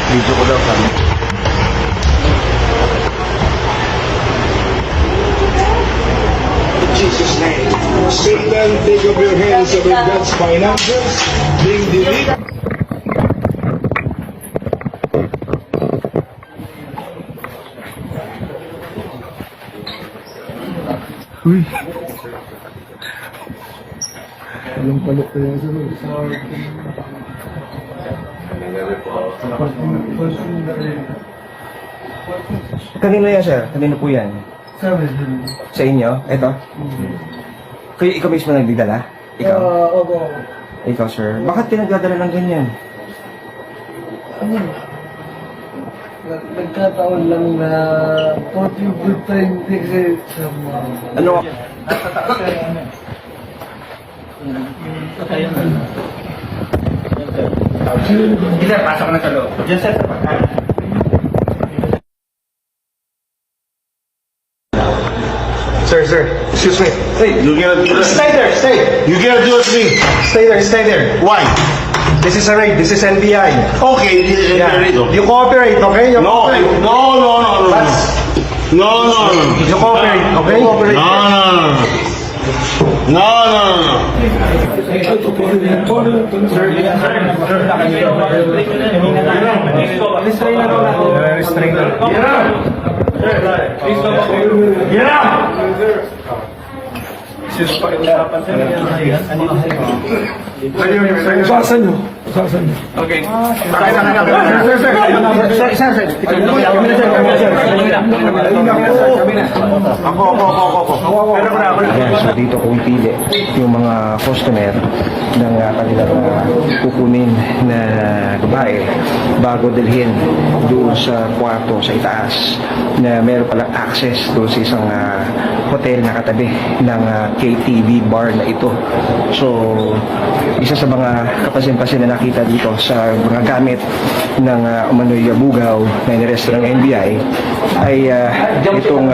Video ko daw kami. In Jesus' name. Satan, take off your hands of God's finances, being delivered. Uy. Yung palit ko yan sa Kanino yan, sir? Kanino po yan? Sa inyo? Ito? Kaya ikaw mismo nagdidala? Ikaw? Opo. Ikaw, sir. Bakit pinagdadala ng ganyan? Nagkataon lang na good time kasi sa mga... Ano? Sir, pasok na sa loob. Diyan, sir. Sir, excuse me. Hey, you cannot do that. Stay there, stay. You cannot do that to me. Stay there. Why? This is a raid, this is NBI. Okay, this is Yeah. okay. You cooperate, okay? You No, cooperate. no. That's- No. You cooperate, okay? No. Get out! Usasan nyo. Okay. Ayan, so dito kung pili yung mga customer ng kanilang kukunin na babae bago dalhin doon sa kwarto sa itaas na meron palang access doon sa isang hotel na katabi ng KTV bar na ito. So, isa sa mga kapasin-pasin na nakita dito sa mga gamit ng umano'y bugaw na iniresto ng NBI ay itong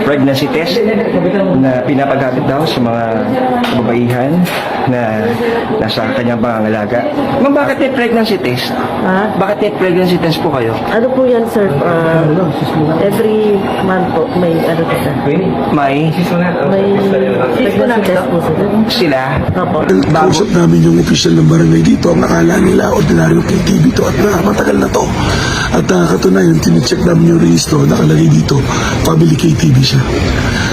pregnancy test na pinapagamit daw sa mga kababaihan na nasa kanyang pangangalaga. Ma'am, bakit may pregnancy test? Ha? Bakit may pregnancy test po kayo? Ano po yan, sir? Every month po, may ano po, sir. May May pregnancy test po, sir. sila. Opo. Kausap namin yung official ng barangay dito. Ang akala nila, ordinaryong KTV to at matagal na to. At katunayan, tinicheck namin yung registro, nakalagay dito, family KTV siya.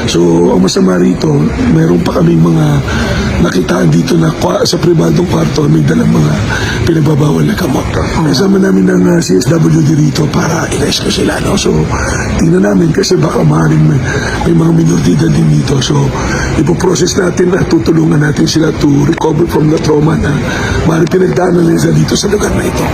So, ang masama rito, meron pa kaming mga nakitaan dito na sa pribadong kwarto, may dalang mga pinagbabawal na gamot. Kasama namin ng CSWD rito para i-rescue sila. No? So, tingnan namin kasi baka maaaring may mga minoridad din dito. So, ipoprocess natin na tutulungan natin sila to recover from the trauma na maaaring pinagdaanan nila dito sa lugar na ito.